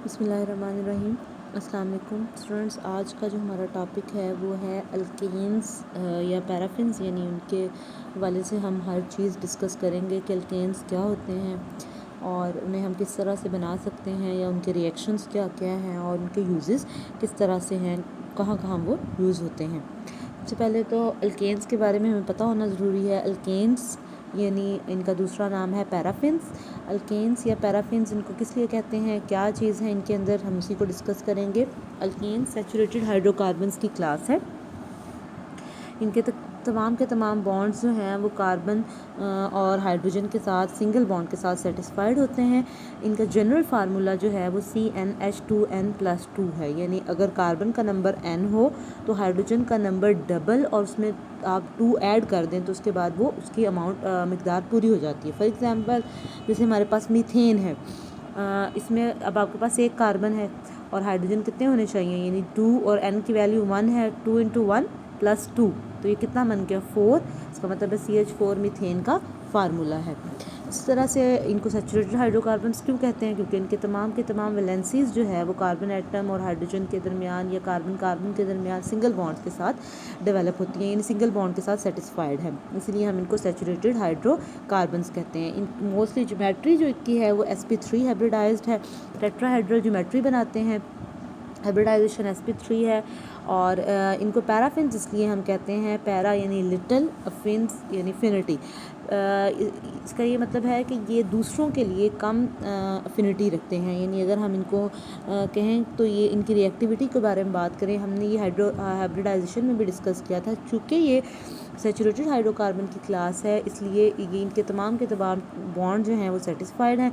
बिस्मिल्लाहिर्रहमानिर्रहीम। अस्सलाम वालेकुम स्टूडेंट्स। आज का जो हमारा टॉपिक है वो है अल्केन्स या पैराफिन्स, यानी उनके हवाले से हम हर चीज़ डिस्कस करेंगे कि अल्केन्स क्या होते हैं और उन्हें हम किस तरह से बना सकते हैं या उनके रिएक्शंस क्या क्या हैं और उनके यूजेस किस तरह से हैं, कहाँ कहाँ वो यूज़ होते हैं। सबसे पहले तो अल्केन्स के बारे में हमें पता होना ज़रूरी है। अल्केन्स यानी इनका दूसरा नाम है पैराफिन्स। अल्केन्स या पैराफिन्स इनको किस लिए कहते हैं, क्या चीज़ है इनके अंदर, हम इसी को डिस्कस करेंगे। अल्केन्स सैचुरेटेड हाइड्रोकार्बन्स की क्लास है। इनके तमाम के तमाम बॉन्ड्स जो हैं वो कार्बन और हाइड्रोजन के साथ सिंगल बॉन्ड के साथ सेटिस्फाइड होते हैं। इनका जनरल फार्मूला जो है वो CnH2n+2 है, यानी अगर कार्बन का नंबर n हो तो हाइड्रोजन का नंबर डबल और उसमें आप 2 ऐड कर दें तो उसके बाद वो उसकी मकदार पूरी हो जाती है। फॉर एग्ज़ाम्पल जैसे हमारे पास मीथेन है, इसमें अब आपके पास एक कार्बन है और हाइड्रोजन कितने होने चाहिए, यानी 2 और n की वैल्यू 1 है। 2 × 1 + 2 तो ये कितना बन गया 4। इसका मतलब है CH4 मीथेन का फार्मूला है। इस तरह से इनको सैचुरेटेड हाइड्रोकार्बन्स क्यों कहते हैं, क्योंकि इनके तमाम के तमाम वैलेंसीज जो है वो कार्बन एटम और हाइड्रोजन के दरमियान या कार्बन कार्बन के दरमियान सिंगल बॉन्ड के साथ डेवलप होती हैं, यानी सिंगल बॉन्ड के साथ सेटिस्फाइड है, इसलिए हम इनको सैचुरेटेड हाइड्रोकार्बन्स कहते हैं। इन मोस्टली ज्योमेट्री जो इनकी है वो sp3 हाइब्रिडाइज्ड है। टेट्राहेड्रल ज्योमेट्री बनाते हैं, हाइब्रिडाइजेशन sp3 है। और इनको पैराफिन्स इसलिए हम कहते हैं, पैरा यानी लिटिल, अफिन्स यानी फिनिटी। इसका ये मतलब है कि ये दूसरों के लिए कम अफिनिटी रखते हैं, यानी अगर हम इनको कहें तो ये इनकी रिएक्टिविटी के बारे में बात करें, हमने ये हाइब्रिडाइजेशन में भी डिस्कस किया था। चूँकि ये सैचुरेटेड हाइड्रोकार्बन की क्लास है इसलिए ये इनके तमाम के तमाम बॉन्ड जो हैं वो सेटिस्फाइड हैं।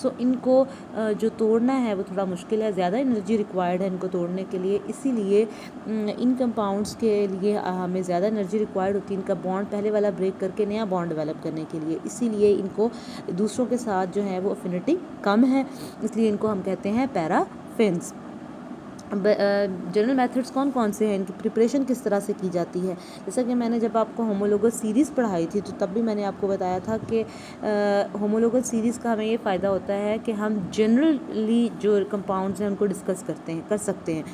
सो इनको जो तोड़ना है वो थोड़ा मुश्किल है, ज़्यादा एनर्जी रिक्वायर्ड है इनको तोड़ने के लिए, इसीलिए इन कंपाउंड्स के लिए हमें ज़्यादा एनर्जी रिक्वायर्ड होती है इनका बॉन्ड पहले वाला ब्रेक करके नया बॉन्ड डेवलप करने के लिए, इसीलिए इनको दूसरों के साथ जो है वो अफिनिटी कम है, इसलिए इनको हम कहते हैं पैराफिन्स। जनरल मेथड्स कौन कौन से हैं, इनकी प्रिपरेशन किस तरह से की जाती है। जैसा कि मैंने जब आपको होमोलोगस सीरीज़ पढ़ाई थी तो तब भी मैंने आपको बताया था कि होमोलोगस सीरीज़ का हमें ये फ़ायदा होता है कि हम जनरली जो कंपाउंड्स हैं उनको डिस्कस कर सकते हैं।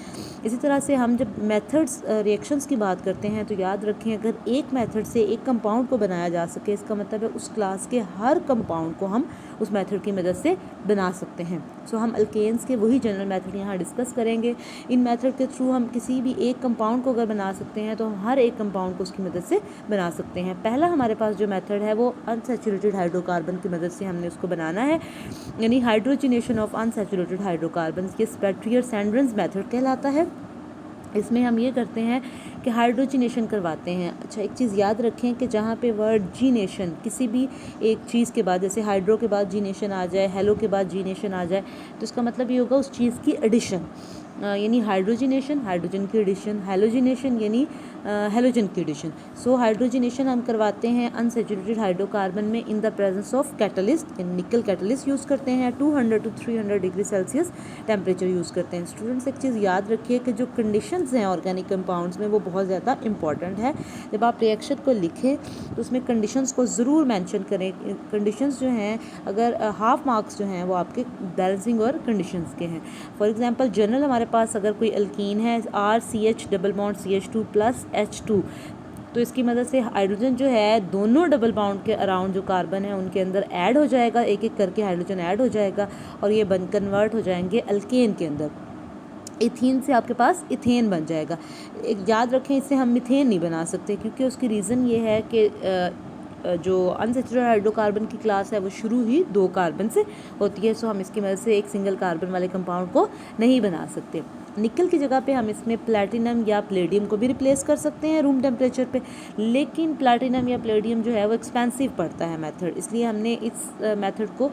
इसी तरह से हम जब मेथड्स रिएक्शंस की बात करते हैं तो याद रखें, अगर एक मेथड से एक कंपाउंड को बनाया जा सके इसका मतलब है उस क्लास के हर कंपाउंड को हम उस मेथड की मदद से बना सकते हैं। सो हम अल्केन्स के वही जनरल मेथड यहाँ डिस्कस करेंगे। इन मेथड के थ्रू हम किसी भी एक कंपाउंड को अगर बना सकते हैं तो हम हर एक कंपाउंड को उसकी मदद से बना सकते हैं। पहला हमारे पास जो मेथड है वो अनसैचुरेटेड हाइड्रोकार्बन की मदद से हमने उसको बनाना है, यानी हाइड्रोजनेशन ऑफ अनसैचुरेटेड हाइड्रोकार्बन। ये स्पेट्रियर-सैंड्रेंस मेथड कहलाता है। इसमें हम ये करते हैं कि हाइड्रोजिनेशन करवाते हैं। अच्छा, एक चीज़ याद रखें कि जहाँ पे वर्ड जीनेशन किसी भी एक चीज़ के बाद, जैसे हाइड्रो के बाद जीनेशन आ जाए, हेलो के बाद जीनेशन आ जाए, तो इसका मतलब ये होगा उस चीज़ की एडिशन, यानी हाइड्रोजिनेशन हाइड्रोजन की एडिशन, हेलोजिनेशन यानी हेलोजन की एडिशन। सो हाइड्रोजिनेशन हम करवाते हैं अनसैचुरेटेड हाइड्रोकार्बन में in the presence of catalyst, निकल कैटलिस्ट यूज़ करते हैं। 200 to 300 degree Celsius temperature use करते हैं। स्टूडेंट्स एक चीज़ याद रखिए कि जो कंडीशंस हैं ऑर्गेनिक कंपाउंड्स में वो बहुत ज़्यादा इंपॉर्टेंट है। जब आप रिएक्शन को लिखें तो उसमें कंडीशंस को ज़रूर मेंशन करें। कंडीशंस जो हैं, अगर हाफ मार्क्स जो हैं वो आपके बैलेंसिंग और कंडीशंस के हैं। फॉर एग्जांपल जनरल हमारे पास अगर कोई अल्कीन है RCH double bond CH2 + H2, तो इसकी मदद से हाइड्रोजन जो है दोनों डबल बॉन्ड के अराउंड जो कार्बन है उनके अंदर ऐड हो जाएगा, एक एक करके हाइड्रोजन ऐड हो जाएगा और ये कन्वर्ट हो जाएंगे अल्केन के अंदर। इथीन से आपके पास इथेन बन जाएगा। एक याद रखें, इससे हम मिथेन नहीं बना सकते क्योंकि उसकी रीज़न ये है कि जो अनसैचुरेटेड हाइड्रोकार्बन की क्लास है वो शुरू ही 2 कार्बन से होती है। सो हम इसकी मदद से एक सिंगल कार्बन वाले कंपाउंड को नहीं बना सकते। निकल की जगह पे हम इसमें प्लैटिनम या प्लेडियम को भी रिप्लेस कर सकते हैं रूम टेम्परेचर पे, लेकिन प्लैटिनम या प्लेडियम जो है वो एक्सपेंसिव पड़ता है मेथड, इसलिए हमने इस मेथड को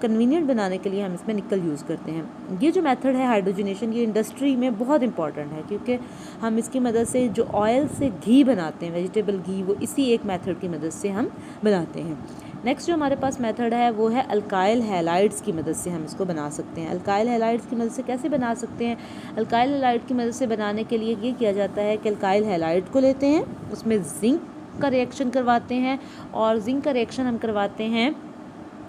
कन्वीनियंट बनाने के लिए हम इसमें निकल यूज़ करते हैं। ये जो मेथड है हाइड्रोजनेशन, ये इंडस्ट्री में बहुत इंपॉर्टेंट है क्योंकि हम इसकी मदद से जो ऑयल से घी बनाते हैं, वेजिटेबल घी, वो इसी एक मेथड की मदद से हम बनाते हैं। नेक्स्ट जो हमारे पास मेथड है वो है अल्काइल हैलाइड्स की मदद से हम इसको बना सकते हैं। अल्काइल हैलाइड्स की मदद से कैसे बना सकते हैं? अल्काइल हैलाइड की मदद से बनाने के लिए ये किया जाता है कि अल्काइल हैलाइड को लेते हैं, उसमें जिंक का रिएक्शन करवाते हैं और जिंक का रिएक्शन हम करवाते हैं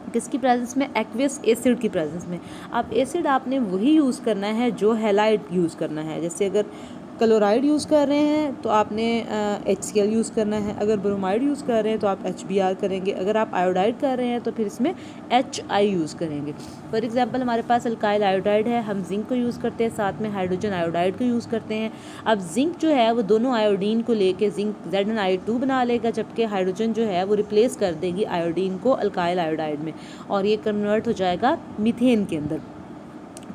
किसकी प्रेजेंस में, एक्वियस एसिड की प्रेजेंस में। अब एसिड आपने वही यूज़ करना है जो हैलाइड यूज़ करना है। जैसे अगर क्लोराइड यूज़ कर रहे हैं तो आपने HCl यूज़ करना है, अगर ब्रोमाइड यूज़ कर रहे हैं तो आप HBr करेंगे, अगर आप आयोडाइड कर रहे हैं तो फिर इसमें HI यूज़ करेंगे। फॉर एग्जांपल हमारे पास अल्काइल आयोडाइड है, हम जिंक को यूज़ करते हैं, साथ में हाइड्रोजन आयोडाइड को यूज़ करते हैं। अब जिंक जो है वो दोनों आयोडीन को लेके जिंक ZnI2 बना लेगा, जबकि हाइड्रोजन जो है वो रिप्लेस कर देगी आयोडीन को अल्काइल आयोडाइड में, और ये कन्वर्ट हो जाएगा मीथेन के अंदर।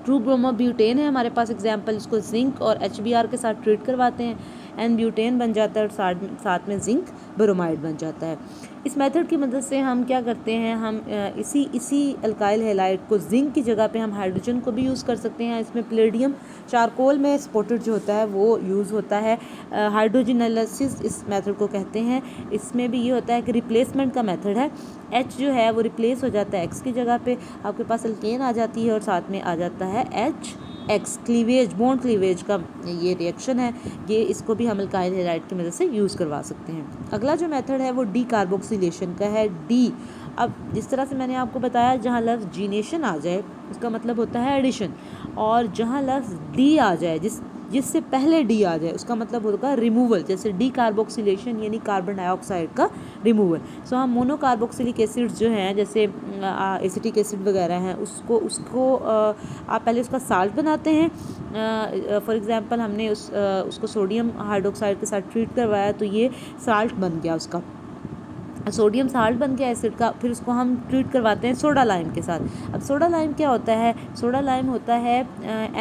ट्रू ब्रोमोब्यूटेन है हमारे पास एग्जाम्पल, इसको जिंक और HBr के साथ ट्रीट करवाते हैं, एन ब्यूटेन बन जाता है और साथ में जिंक ब्रोमाइड बन जाता है। इस मेथड की मदद से हम क्या करते हैं, हम इसी अल्काइल हैलाइड को जिंक की जगह पे हम हाइड्रोजन को भी यूज़ कर सकते हैं। इसमें प्लेडियम चारकोल में स्पॉटेड जो होता है वो यूज़ होता है। हाइड्रोजिनेलिसिस इस मेथड को कहते हैं। इसमें भी ये होता है कि रिप्लेसमेंट का मेथड है, H जो है वो रिप्लेस हो जाता है X की जगह पे, आपके पास अल्केन आ जाती है और साथ में आ जाता है HX। क्लीवेज, बॉन्ड क्लीवेज का ये रिएक्शन है, ये इसको भी हम अल्काइल हैलाइड की मदद से यूज़ करवा सकते हैं। अगला जो मेथड है वो डी कार्बोक्सिलेशन का है। डी, अब जिस तरह से मैंने आपको बताया, जहाँ लफ्ज़ जीनेशन आ जाए उसका मतलब होता है एडिशन, और जहाँ लफ्ज़ डी आ जाए, जिससे पहले डी आ जाए, उसका मतलब होगा रिमूवल। जैसे डी कार्बोक्सिलेशन यानी कार्बन डाइऑक्साइड का रिमूवल। सो हम मोनोकार्बोक्सिलिक एसिड्स जो हैं, जैसे एसिटिक एसिड वगैरह हैं, उसको आप पहले उसका साल्ट बनाते हैं। फॉर एग्जांपल हमने उसको सोडियम हाइड्रोक्साइड के साथ ट्रीट करवाया तो ये साल्ट बन गया, उसका सोडियम साल्ट बन गया एसिड का। फिर उसको हम ट्रीट करवाते हैं सोडा लाइम के साथ। अब सोडा लाइम क्या होता है, सोडा लाइम होता है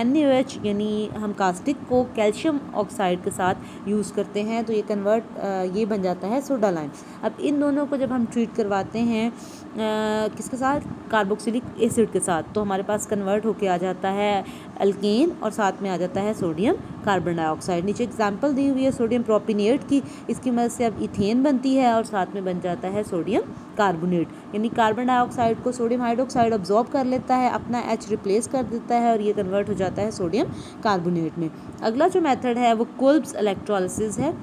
NaOH, यानी हम कास्टिक को कैल्शियम ऑक्साइड के साथ यूज़ करते हैं तो ये कन्वर्ट ये बन जाता है सोडा लाइम। अब इन दोनों को जब हम ट्रीट करवाते हैं किसके साथ, कार्बोक्सिलिक एसिड के साथ, तो हमारे पास कन्वर्ट होके आ जाता है अल्केन और साथ में आ जाता है सोडियम कार्बन डाइऑक्साइड। नीचे एग्जांपल दी हुई है सोडियम प्रोपिनेट की, इसकी मदद से अब इथेन बनती है और साथ में बन जाता है सोडियम कार्बोनेट। यानी कार्बन डाइऑक्साइड को सोडियम हाइड्रोक्साइड अब्जॉर्ब कर लेता है, अपना H रिप्लेस कर देता है और ये कन्वर्ट हो जाता है सोडियम कार्बोनेट में। अगला जो मेथड है वो कोल्ब्स इलेक्ट्रोलिसिस है।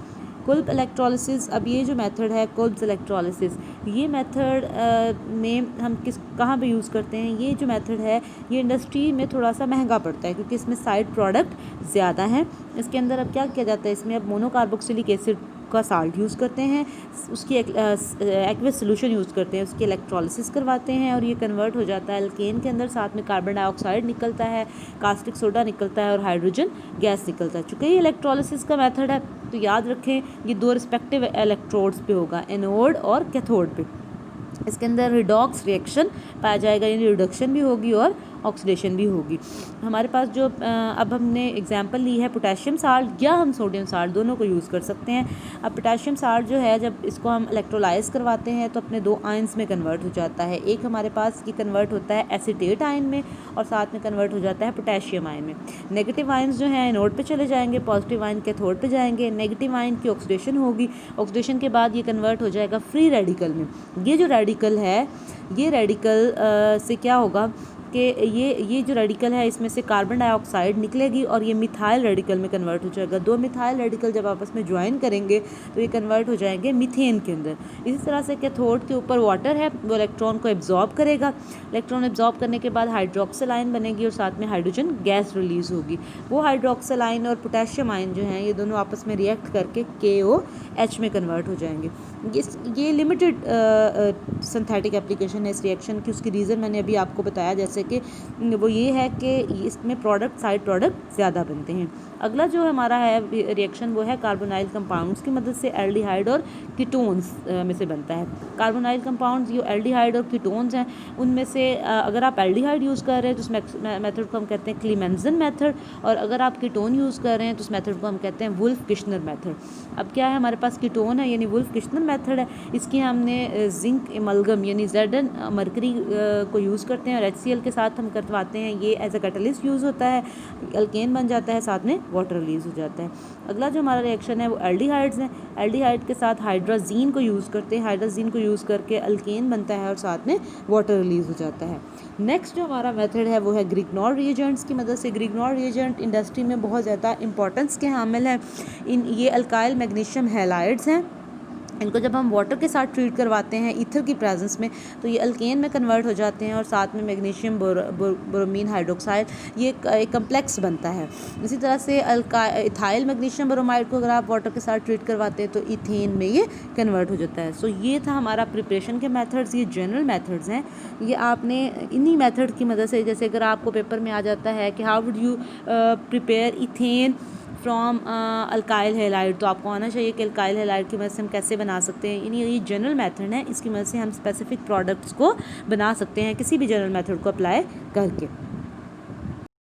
कोल्ब इलेक्ट्रोलिसिस, अब ये जो मेथड है कोल्ब्स इलेक्ट्रोलिसिस, ये मेथड में हम कहाँ पे यूज़ करते हैं, ये जो मेथड है ये इंडस्ट्री में थोड़ा सा महंगा पड़ता है क्योंकि इसमें साइड प्रोडक्ट ज़्यादा हैं। इसके अंदर अब क्या किया जाता है, इसमें अब मोनोकार्बोक्सिलिक एसिड का साल्ट यूज़ करते हैं, उसकी एक्वियस सोल्यूशन यूज़ करते हैं, उसकी इलेक्ट्रोलिसिस करवाते हैं और ये कन्वर्ट हो जाता है अल्केन के अंदर, साथ में कार्बन डाइऑक्साइड निकलता है, कास्टिक सोडा निकलता है और हाइड्रोजन गैस निकलता है। चूँकि ये इलेक्ट्रोलिसिस का मेथड है तो याद रखें ये दो रिस्पेक्टिव इलेक्ट्रोड्स पे होगा, एनोड और कैथोड पे। इसके अंदर रिडॉक्स रिएक्शन पाया जाएगा, यानी रिडक्शन भी होगी और ऑक्सीडेशन भी होगी। हमारे पास जो अब हमने एग्जांपल ली है पोटेशियम साल्ट या हम सोडियम साल्ट, दोनों को यूज़ कर सकते हैं। अब पोटेशियम साल्ट जो है जब इसको हम इलेक्ट्रोलाइज करवाते हैं तो अपने दो आयंस में कन्वर्ट हो जाता है। एक हमारे पास ये कन्वर्ट होता है एसीटेट आयन में और साथ में कन्वर्ट हो जाता है पोटेशियम आयन में। नेगेटिव आयंस जो हैं एनोड पे चले जाएंगे, पॉजिटिव आयन कैथोड पे जाएंगे। नेगेटिव आयन की ऑक्सीडेशन होगी, ऑक्सीडेशन के बाद ये कन्वर्ट हो जाएगा फ्री रेडिकल में। ये जो रेडिकल है, ये रेडिकल से क्या होगा कि ये जो रेडिकल है इसमें से कार्बन डाइऑक्साइड निकलेगी और ये मिथाइल रेडिकल में कन्वर्ट हो जाएगा। दो मिथाइल रेडिकल जब आपस में ज्वाइन करेंगे तो ये कन्वर्ट हो जाएंगे मीथेन के अंदर। इसी तरह से कैथोड के ऊपर वाटर है, वो इलेक्ट्रॉन को एब्जॉर्ब करेगा। इलेक्ट्रॉन एब्जॉर्ब करने के बाद हाइड्रोक्सिल आयन बनेगी और साथ में हाइड्रोजन गैस रिलीज़ होगी। वो हाइड्रोक्सिल आयन और पोटेशियम आयन जो हैं ये दोनों आपस में रिएक्ट करके KOH में कन्वर्ट हो जाएंगे। ये लिमिटेड सिंथेटिक एप्लीकेशन है इस रिएक्शन की। उसकी रीज़न मैंने अभी आपको बताया, जैसे कि वो ये है कि इसमें साइड प्रोडक्ट ज़्यादा बनते हैं। अगला जो हमारा है रिएक्शन वो है कार्बोनाइल कंपाउंड्स की मदद से एल्डिहाइड और कीटोन्स में से बनता है। कार्बोनाइल कंपाउंड्स जो एल्डिहाइड और कीटोन्स हैं उनमें से अगर आप एल्डिहाइड यूज़ कर रहे हैं तो उस मेथड को हम कहते हैं क्लीमेंजन मेथड, और अगर आप कीटोन यूज़ कर रहे हैं तो उस मेथड को हम कहते हैं वुल्फ किश्नर मेथड। अब क्या है, हमारे पास कीटोन है यानी वुल्फ किश्नर मेथड है। इसकी हमने जिंक एमलगम यानी Zn मरकरी को यूज़ करते हैं और HCl के साथ हम करवाते हैं। ये एज अ कैटलिस्ट यूज़ होता है, अल्केन बन जाता है, साथ में वाटर रिलीज़ हो जाता है। अगला जो हमारा रिएक्शन है वो एल्डिहाइड्स हैं। एल्डिहाइड के साथ हाइड्राजीन को यूज़ करते हैं, हाइड्राजीन को यूज़ करके अल्केन बनता है और साथ में वाटर रिलीज़ हो जाता है। नेक्स्ट जो हमारा मेथड है वो है ग्रिग्नॉर रिएजेंट्स की मदद से। ग्रिग्नॉर रिएजेंट इंडस्ट्री में बहुत ज़्यादा इंपॉर्टेंस के हामिल हैं। ये अल्काइल मैग्नीशियम हैलाइड्स हैं। इनको जब हम वाटर के साथ ट्रीट करवाते हैं ईथर की प्रेजेंस में, तो ये अल्केन में कन्वर्ट हो जाते हैं और साथ में मैग्नीशियम ब्रोमीन हाइड्रोक्साइड ये एक कम्प्लेक्स बनता है। इसी तरह से इथाइल मैग्नीशियम ब्रोमाइड को अगर आप वाटर के साथ ट्रीट करवाते हैं तो इथेन में ये कन्वर्ट हो जाता है। सो ये था हमारा प्रिपरेशन के मेथड्स, ये जनरल मेथड्स हैं। ये आपने इन्हीं मेथड की मदद से, जैसे अगर आपको पेपर में आ जाता है कि how would you prepare ethane from alkyl halide, तो आपको आना चाहिए कि अल्काइल हैलाइड की मदद से हम कैसे बना सकते हैं। ये जनरल मेथड है, इसकी मदद से हम स्पेसिफिक प्रोडक्ट्स को बना सकते हैं किसी भी जनरल मेथड को अप्लाई करके।